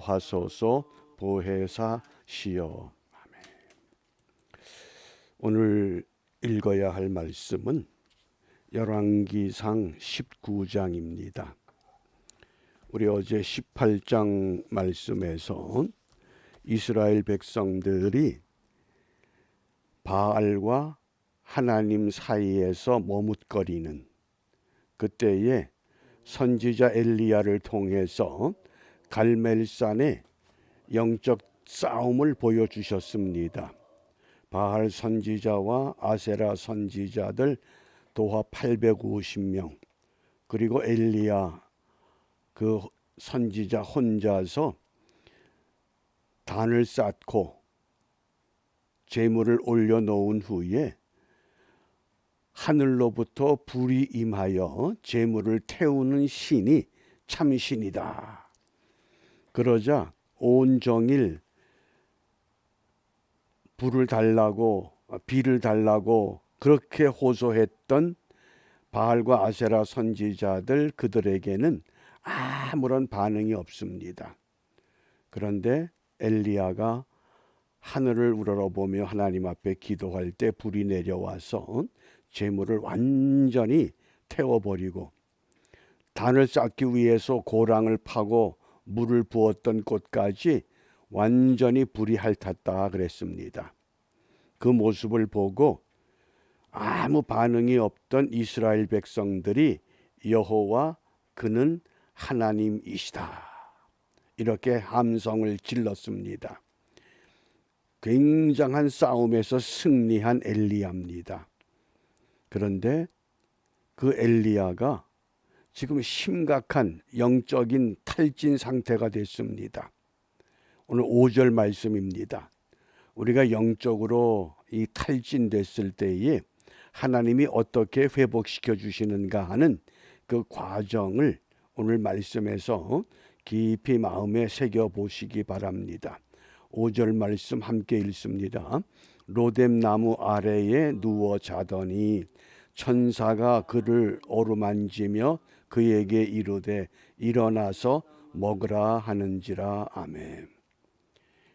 하소서 보혜사시여. 아멘. 오늘 읽어야 할 말씀은 열왕기상 19장입니다. 우리 어제 18장 말씀에서 이스라엘 백성들이 바알과 하나님 사이에서 머뭇거리는 그때에 선지자 엘리야를 통해서 갈멜산의 영적 싸움을 보여주셨습니다. 바알 선지자와 아세라 선지자들 도합 850명, 그리고 엘리야 그 선지자 혼자서 단을 쌓고 제물을 올려놓은 후에 하늘로부터 불이 임하여 제물을 태우는 신이 참신이다. 그러자 온종일 불을 달라고 비를 달라고 그렇게 호소했던 바알과 아세라 선지자들, 그들에게는 아무런 반응이 없습니다. 그런데 엘리야가 하늘을 우러러보며 하나님 앞에 기도할 때 불이 내려와서 제물을 완전히 태워버리고 단을 쌓기 위해서 고랑을 파고 물을 부었던 곳까지 완전히 불이 핥았다 그랬습니다. 그 모습을 보고 아무 반응이 없던 이스라엘 백성들이 여호와 그는 하나님이시다 이렇게 함성을 질렀습니다. 굉장한 싸움에서 승리한 엘리야입니다. 그런데 그 엘리야가 지금 심각한 영적인 탈진 상태가 됐습니다. 오늘 5절 말씀입니다. 우리가 영적으로 이 탈진됐을 때에 하나님이 어떻게 회복시켜 주시는가 하는 그 과정을 오늘 말씀에서 깊이 마음에 새겨 보시기 바랍니다. 5절 말씀 함께 읽습니다. 로뎀나무 아래에 누워 자더니 천사가 그를 어루만지며 그에게 이르되 일어나서 먹으라 하는지라. 아멘.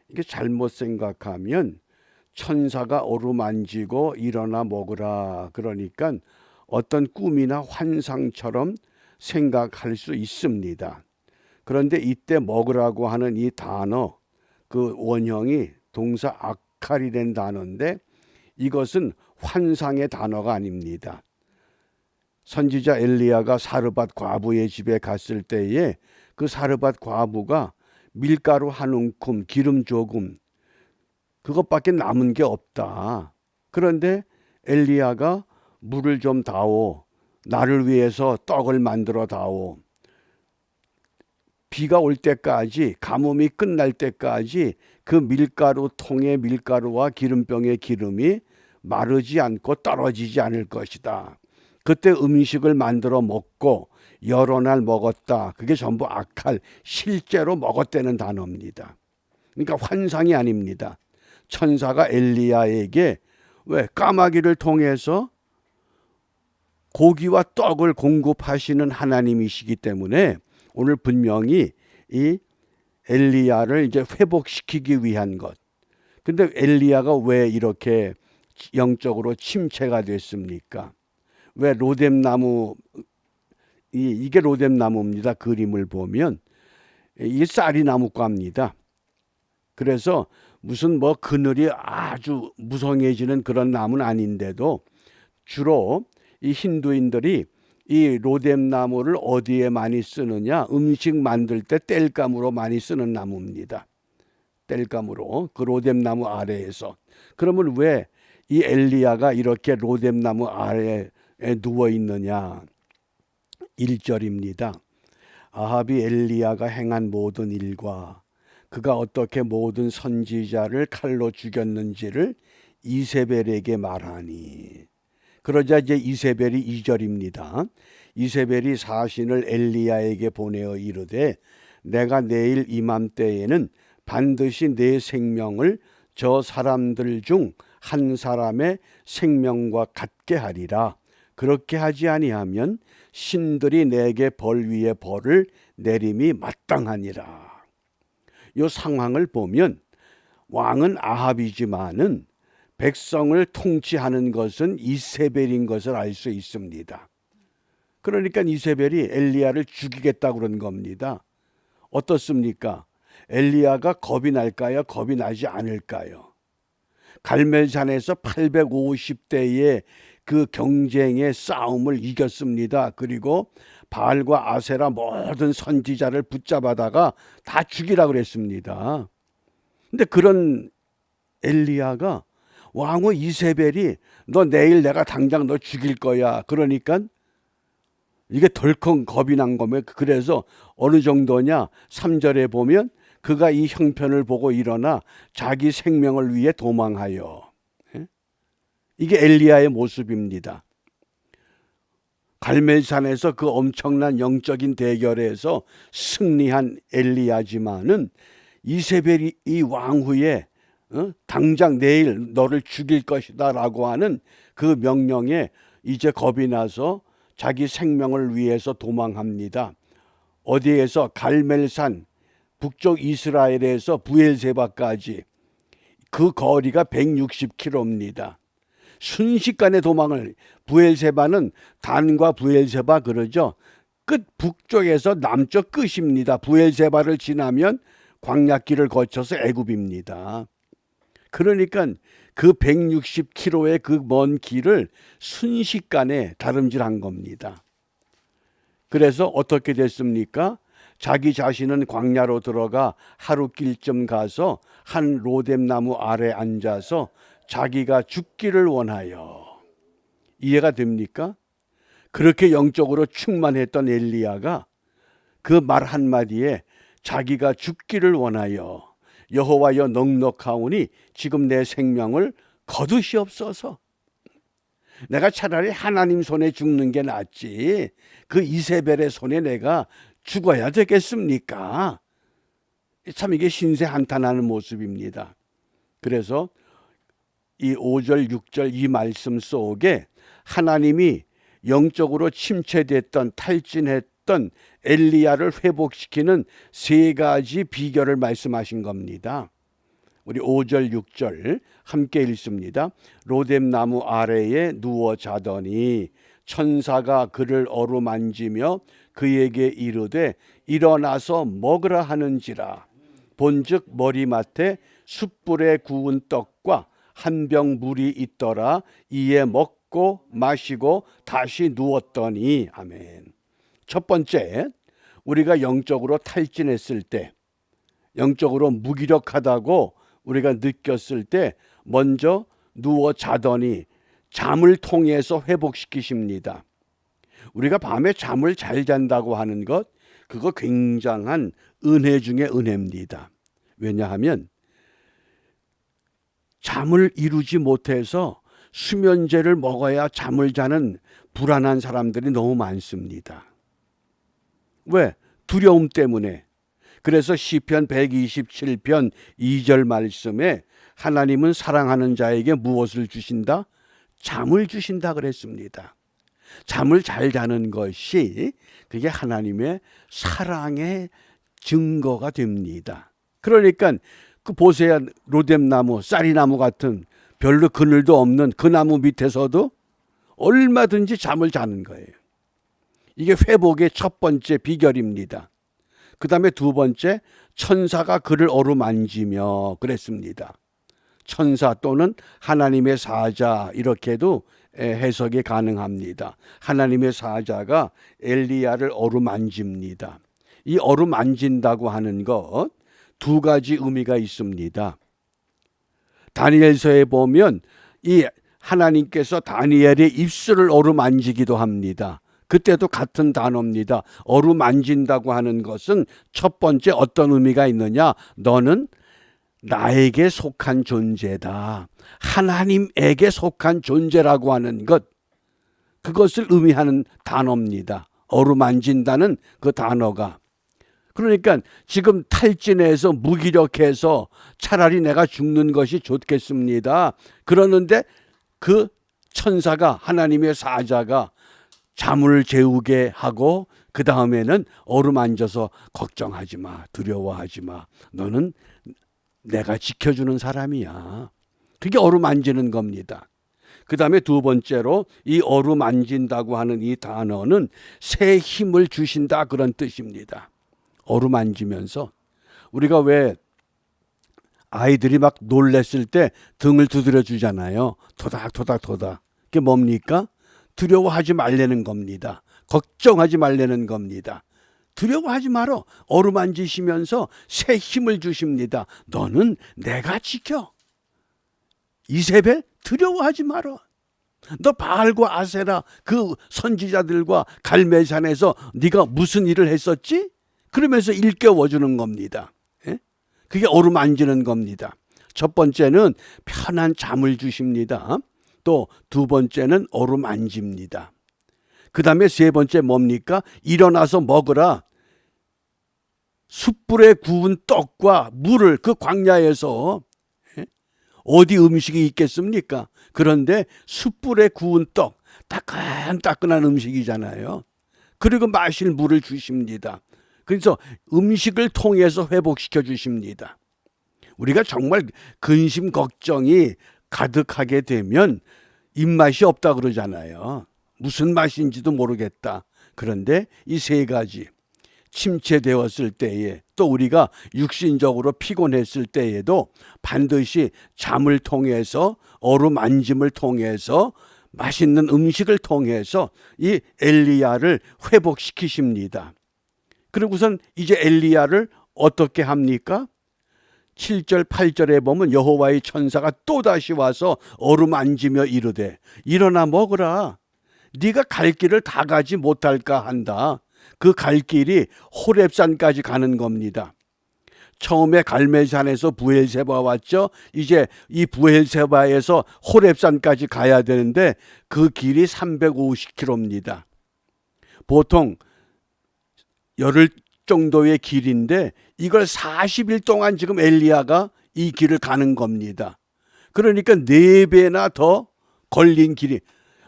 이게 잘못 생각하면 천사가 어루만지고 일어나 먹으라 그러니까 어떤 꿈이나 환상처럼 생각할 수 있습니다. 그런데 이때 먹으라고 하는 이 단어, 그 원형이 동사 아칼이라는 단어인데 이것은 환상의 단어가 아닙니다. 선지자 엘리야가 사르밧 과부의 집에 갔을 때에 그 사르밧 과부가 밀가루 한 움큼, 기름 조금, 그것밖에 남은 게 없다. 그런데 엘리야가 물을 좀 다오, 나를 위해서 떡을 만들어 다오, 비가 올 때까지, 가뭄이 끝날 때까지 그 밀가루 통의 밀가루와 기름병의 기름이 마르지 않고 떨어지지 않을 것이다. 그때 음식을 만들어 먹고 여러 날 먹었다. 그게 전부 아칼, 실제로 먹었다는 단어입니다. 그러니까 환상이 아닙니다. 천사가 엘리야에게 왜 까마귀를 통해서 고기와 떡을 공급하시는 하나님이시기 때문에 오늘 분명히 이 엘리야를 이제 회복시키기 위한 것. 근데 엘리야가 왜 이렇게 영적으로 침체가 됐습니까? 왜 로뎀나무, 이게 로뎀나무입니다. 그림을 보면 이게 쌀이 나무과입니다. 그래서 무슨 뭐 그늘이 아주 무성해지는 그런 나무는 아닌데도 주로 이 힌두인들이 이 로뎀나무를 어디에 많이 쓰느냐, 음식 만들 때 땔감으로 많이 쓰는 나무입니다. 땔감으로, 그 로뎀나무 아래에서. 그러면 왜 이 엘리야가 이렇게 로뎀나무 아래에 누워 있느냐? 1절입니다. 아합이 엘리야가 행한 모든 일과 그가 어떻게 모든 선지자를 칼로 죽였는지를 이세벨에게 말하니. 그러자 이제 이세벨이 2절입니다. 이세벨이 사신을 엘리야에게 보내어 이르되 내가 내일 이맘때에는 반드시 내 생명을 저 사람들 중 한 사람의 생명과 같게 하리라. 그렇게 하지 아니하면 신들이 내게 벌 위에 벌을 내림이 마땅하니라. 이 상황을 보면 왕은 아합이지만은 백성을 통치하는 것은 이세벨인 것을 알 수 있습니다. 그러니까 이세벨이 엘리야를 죽이겠다고 그런 겁니다. 어떻습니까? 엘리야가 겁이 날까요? 겁이 나지 않을까요? 갈멜산에서 850대의 그 경쟁의 싸움을 이겼습니다. 그리고 바알과 아세라 모든 선지자를 붙잡아다가 다 죽이라 그랬습니다. 근데 그런 엘리야가 왕후 이세벨이 너 내일 내가 당장 너 죽일 거야. 그러니까 이게 덜컹 겁이 난 거면 그래서 어느 정도냐 3절에 보면 그가 이 형편을 보고 일어나 자기 생명을 위해 도망하여. 이게 엘리야의 모습입니다. 갈멜산에서 그 엄청난 영적인 대결에서 승리한 엘리야지만은 이세벨이 이 왕후에 당장 내일 너를 죽일 것이다 라고 하는 그 명령에 이제 겁이 나서 자기 생명을 위해서 도망합니다. 어디에서? 갈멜산 북쪽 이스라엘에서 부엘세바까지 그 거리가 160km입니다. 순식간에 도망을, 부엘세바는 단과 부엘세바 그러죠. 끝 북쪽에서 남쪽 끝입니다. 부엘세바를 지나면 광야길을 거쳐서 애굽입니다. 그러니까 그 160km의 그 먼 길을 순식간에 다름질한 겁니다. 그래서 어떻게 됐습니까? 자기 자신은 광야로 들어가 하루길쯤 가서 한 로뎀나무 아래 앉아서 자기가 죽기를 원하여. 이해가 됩니까? 그렇게 영적으로 충만했던 엘리야가 그 말 한마디에 자기가 죽기를 원하여 여호와여 넉넉하오니 지금 내 생명을 거두시옵소서. 내가 차라리 하나님 손에 죽는 게 낫지 그 이세벨의 손에 내가 죽어야 되겠습니까? 참 이게 신세 한탄하는 모습입니다. 그래서 이 5절 6절 이 말씀 속에 하나님이 영적으로 침체됐던 탈진했던 엘리야를 회복시키는 세 가지 비결을 말씀하신 겁니다. 우리 5절 6절 함께 읽습니다. 로뎀나무 아래에 누워 자더니 천사가 그를 어루만지며 그에게 이르되 일어나서 먹으라 하는지라. 본즉 머리맡에 숯불에 구운 떡과 한 병 물이 있더라. 이에 먹고 마시고 다시 누웠더니. 아멘. 첫 번째, 우리가 영적으로 탈진했을 때, 영적으로 무기력하다고 우리가 느꼈을 때 먼저 누워 자더니 잠을 통해서 회복시키십니다. 우리가 밤에 잠을 잘 잔다고 하는 것, 그거 굉장한 은혜 중에 은혜입니다. 왜냐하면 잠을 이루지 못해서 수면제를 먹어야 잠을 자는 불안한 사람들이 너무 많습니다. 왜? 두려움 때문에. 그래서 시편 127편 2절 말씀에 하나님은 사랑하는 자에게 무엇을 주신다? 잠을 주신다 그랬습니다. 잠을 잘 자는 것이 그게 하나님의 사랑의 증거가 됩니다. 그러니까 그 보세요. 로뎀나무, 쌀이나무 같은 별로 그늘도 없는 그 나무 밑에서도 얼마든지 잠을 자는 거예요. 이게 회복의 첫 번째 비결입니다. 그 다음에 두 번째, 천사가 그를 어루만지며 그랬습니다. 천사 또는 하나님의 사자 이렇게도 해석이 가능합니다. 하나님의 사자가 엘리야를 어루만집니다. 이 어루만진다고 하는 것 두 가지 의미가 있습니다. 다니엘서에 보면 이 하나님께서 다니엘의 입술을 어루만지기도 합니다. 그때도 같은 단어입니다. 어루만진다고 하는 것은 첫 번째 어떤 의미가 있느냐? 너는 나에게 속한 존재다. 하나님에게 속한 존재라고 하는 것, 그것을 의미하는 단어입니다. 어루만진다는 그 단어가. 그러니까 지금 탈진해서 무기력해서 차라리 내가 죽는 것이 좋겠습니다. 그러는데 그 천사가, 하나님의 사자가 잠을 재우게 하고 그 다음에는 어루만져서 걱정하지 마, 두려워하지 마. 너는 내가 지켜주는 사람이야. 그게 어루만지는 겁니다. 그 다음에 두 번째로 이 어루만진다고 하는 이 단어는 새 힘을 주신다 그런 뜻입니다. 어루만지면서 우리가 왜 아이들이 막 놀랬을 때 등을 두드려 주잖아요. 토닥토닥토닥. 그게 뭡니까? 두려워하지 말라는 겁니다. 걱정하지 말라는 겁니다. 두려워하지 말어. 어루만지시면서 새 힘을 주십니다. 너는 내가 지켜. 이세벨 두려워하지 말어. 너 바알과 아세라 그 선지자들과 갈멜산에서 네가 무슨 일을 했었지? 그러면서 일깨워 주는 겁니다. 그게 어루만지는 겁니다. 첫 번째는 편한 잠을 주십니다. 또 두 번째는 어루만집니다. 그 다음에 세 번째 뭡니까? 일어나서 먹으라. 숯불에 구운 떡과 물을 그 광야에서 어디 음식이 있겠습니까? 그런데 숯불에 구운 떡, 따끈따끈한 음식이잖아요. 그리고 마실 물을 주십니다. 그래서 음식을 통해서 회복시켜 주십니다. 우리가 정말 근심 걱정이 가득하게 되면 입맛이 없다 그러잖아요. 무슨 맛인지도 모르겠다. 그런데 이 세 가지 침체되었을 때에 또 우리가 육신적으로 피곤했을 때에도 반드시 잠을 통해서 어루만짐을 통해서 맛있는 음식을 통해서 이 엘리야를 회복시키십니다. 그리고선 이제 엘리야를 어떻게 합니까? 7절 8절에 보면 여호와의 천사가 또다시 와서 어루만지며 이르되 일어나 먹으라. 네가 갈 길을 다 가지 못할까 한다. 그 갈 길이 호렙산까지 가는 겁니다. 처음에 갈멜산에서 부엘세바 왔죠. 이제 이 부엘세바에서 호렙산까지 가야 되는데 그 길이 350km입니다. 보통 열흘 정도의 길인데 이걸 40일 동안 지금 엘리야가 이 길을 가는 겁니다. 그러니까 4배나 더 걸린 길이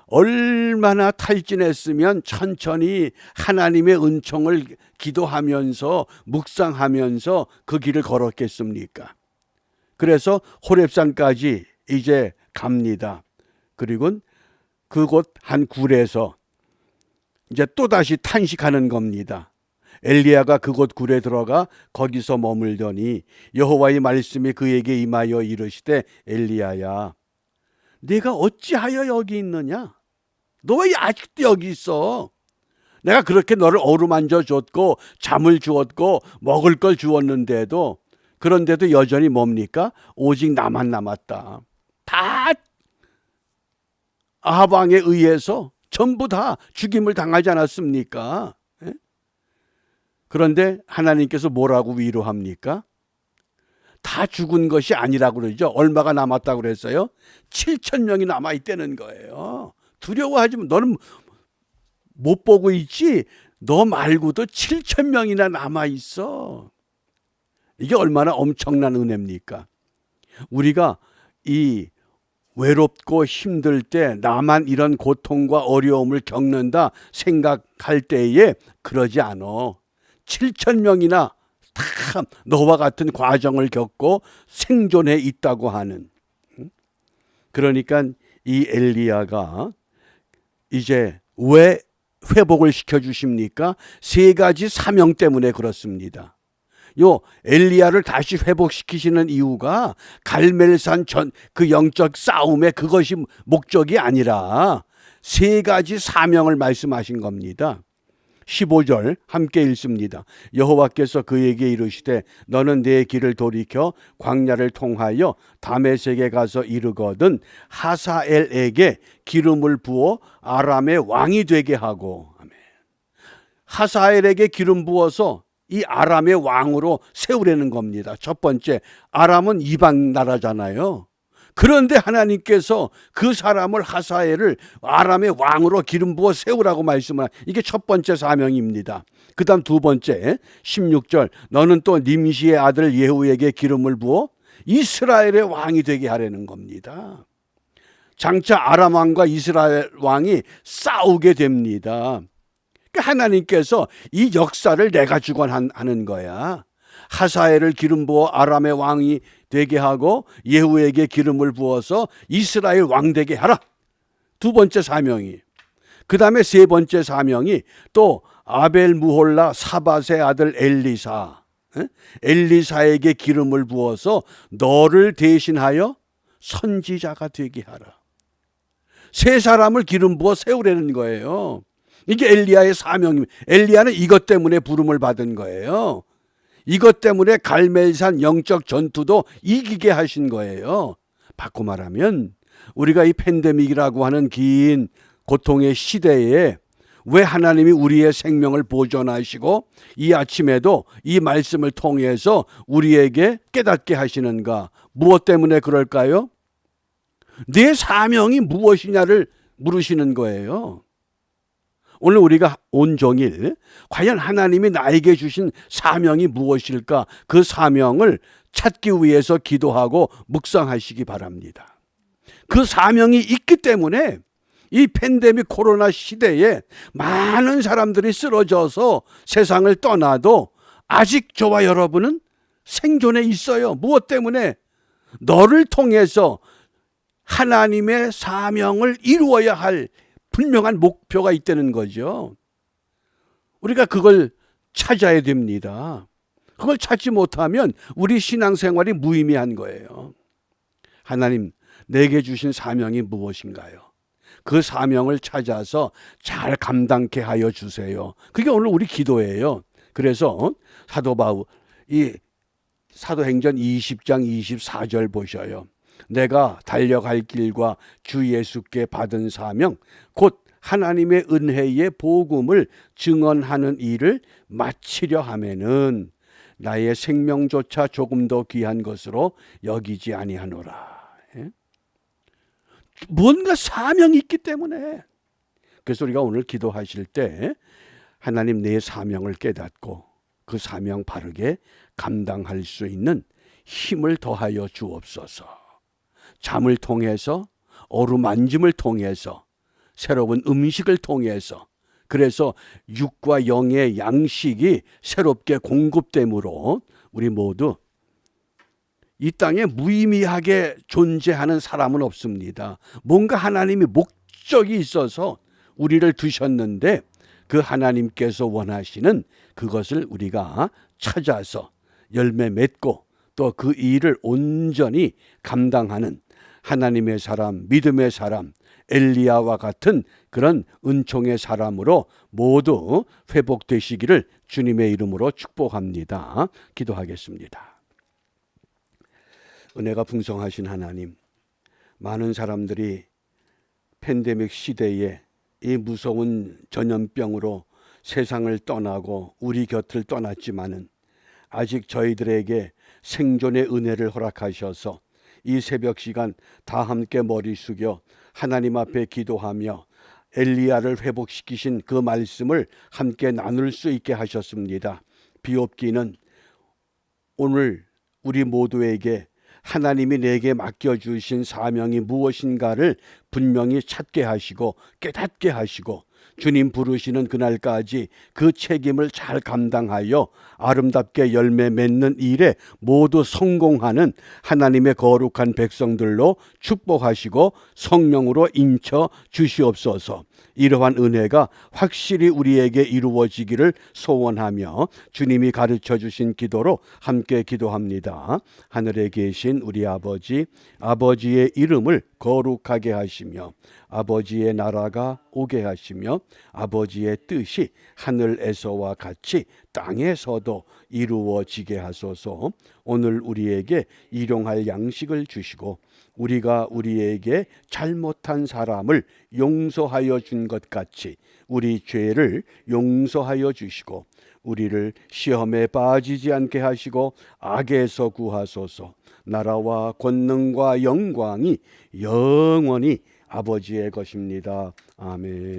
얼마나 탈진했으면 천천히 하나님의 은총을 기도하면서 묵상하면서 그 길을 걸었겠습니까? 그래서 호렙산까지 이제 갑니다. 그리고 그곳 한 굴에서 이제 또다시 탄식하는 겁니다. 엘리야가 그곳 굴에 들어가 거기서 머물더니 여호와의 말씀이 그에게 임하여 이르시되 엘리야야 네가 어찌하여 여기 있느냐? 너 왜 아직도 여기 있어? 내가 그렇게 너를 어루만져 줬고 잠을 주었고 먹을 걸 주었는데도 그런데도 여전히 뭡니까? 오직 나만 남았다. 다 아합 왕에 의해서 전부 다 죽임을 당하지 않았습니까? 그런데 하나님께서 뭐라고 위로합니까? 다 죽은 것이 아니라고 그러죠. 얼마가 남았다고 그랬어요? 7,000명이 남아있다는 거예요. 두려워하지 마. 너는 못 보고 있지? 너 말고도 7,000명이나 남아있어. 이게 얼마나 엄청난 은혜입니까? 우리가 이 외롭고 힘들 때 나만 이런 고통과 어려움을 겪는다 생각할 때에 그러지 않아. 7,000명이나 다 너와 같은 과정을 겪고 생존해 있다고 하는. 그러니까 이 엘리야가 이제 왜 회복을 시켜주십니까? 세 가지 사명 때문에 그렇습니다. 요 엘리야를 다시 회복시키시는 이유가 갈멜산 그 영적 싸움의 그것이 목적이 아니라 세 가지 사명을 말씀하신 겁니다. 15절 함께 읽습니다. 여호와께서 그에게 이르시되 너는 내 길을 돌이켜 광야를 통하여 다메섹에 가서 이르거든 하사엘에게 기름을 부어 아람의 왕이 되게 하고. 아멘. 하사엘에게 기름 부어서 이 아람의 왕으로 세우려는 겁니다. 첫 번째, 아람은 이방 나라잖아요. 그런데 하나님께서 그 사람을 하사엘을 아람의 왕으로 기름 부어 세우라고 말씀을 이게 첫 번째 사명입니다. 그 다음 두 번째 16절 너는 또 님시의 아들 예후에게 기름을 부어 이스라엘의 왕이 되게 하려는 겁니다. 장차 아람 왕과 이스라엘 왕이 싸우게 됩니다. 하나님께서 이 역사를 내가 주관하는 거야. 하사엘을 기름 부어 아람의 왕이 되게 하고 예후에게 기름을 부어서 이스라엘 왕 되게 하라. 두 번째 사명이. 그 다음에 세 번째 사명이 또 아벨 무홀라 사밧의 아들 엘리사. 엘리사에게 기름을 부어서 너를 대신하여 선지자가 되게 하라. 세 사람을 기름 부어 세우라는 거예요. 이게 엘리야의 사명입니다. 엘리야는 이것 때문에 부름을 받은 거예요. 이것 때문에 갈멜산 영적 전투도 이기게 하신 거예요. 바꿔 말하면 우리가 이 팬데믹이라고 하는 긴 고통의 시대에 왜 하나님이 우리의 생명을 보존하시고 이 아침에도 이 말씀을 통해서 우리에게 깨닫게 하시는가? 무엇 때문에 그럴까요? 내 사명이 무엇이냐를 물으시는 거예요. 오늘 우리가 온종일 과연 하나님이 나에게 주신 사명이 무엇일까? 그 사명을 찾기 위해서 기도하고 묵상하시기 바랍니다. 그 사명이 있기 때문에 이 팬데믹 코로나 시대에 많은 사람들이 쓰러져서 세상을 떠나도 아직 저와 여러분은 생존해 있어요. 무엇 때문에? 너를 통해서 하나님의 사명을 이루어야 할 분명한 목표가 있다는 거죠. 우리가 그걸 찾아야 됩니다. 그걸 찾지 못하면 우리 신앙생활이 무의미한 거예요. 하나님, 내게 주신 사명이 무엇인가요? 그 사명을 찾아서 잘 감당케 하여 주세요. 그게 오늘 우리 기도예요. 그래서 사도 바울, 이 사도행전 20장 24절 보셔요. 내가 달려갈 길과 주 예수께 받은 사명, 곧 하나님의 은혜의 복음을 증언하는 일을 마치려 하면은 나의 생명조차 조금 더 귀한 것으로 여기지 아니하노라. 뭔가 사명이 있기 때문에. 그래서 우리가 오늘 기도하실 때 하나님 내 사명을 깨닫고 그 사명 바르게 감당할 수 있는 힘을 더하여 주옵소서. 잠을 통해서, 어루만짐을 통해서, 새로운 음식을 통해서, 그래서 육과 영의 양식이 새롭게 공급됨으로 우리 모두 이 땅에 무의미하게 존재하는 사람은 없습니다. 뭔가 하나님이 목적이 있어서 우리를 두셨는데 그 하나님께서 원하시는 그것을 우리가 찾아서 열매 맺고 또 그 일을 온전히 감당하는 하나님의 사람, 믿음의 사람, 엘리야와 같은 그런 은총의 사람으로 모두 회복되시기를 주님의 이름으로 축복합니다. 기도하겠습니다. 은혜가 풍성하신 하나님, 많은 사람들이 팬데믹 시대에 이 무서운 전염병으로 세상을 떠나고 우리 곁을 떠났지만은 아직 저희들에게 생존의 은혜를 허락하셔서 이 새벽 시간 다 함께 머리 숙여 하나님 앞에 기도하며 엘리야를 회복시키신 그 말씀을 함께 나눌 수 있게 하셨습니다. 비옵기는 오늘 우리 모두에게 하나님이 내게 맡겨주신 사명이 무엇인가를 분명히 찾게 하시고 깨닫게 하시고 주님 부르시는 그날까지 그 책임을 잘 감당하여 아름답게 열매 맺는 일에 모두 성공하는 하나님의 거룩한 백성들로 축복하시고 성령으로 인쳐 주시옵소서. 이러한 은혜가 확실히 우리에게 이루어지기를 소원하며 주님이 가르쳐 주신 기도로 함께 기도합니다. 하늘에 계신 우리 아버지, 아버지의 이름을 거룩하게 하시며 아버지의 나라가 오게 하시며 아버지의 뜻이 하늘에서와 같이 땅에서도 이루어지게 하소서. 오늘 우리에게 일용할 양식을 주시고 우리가 우리에게 잘못한 사람을 용서하여 준 것 같이 우리 죄를 용서하여 주시고 우리를 시험에 빠지지 않게 하시고 악에서 구하소서. 나라와 권능과 영광이 영원히 아버지의 것입니다. 아멘.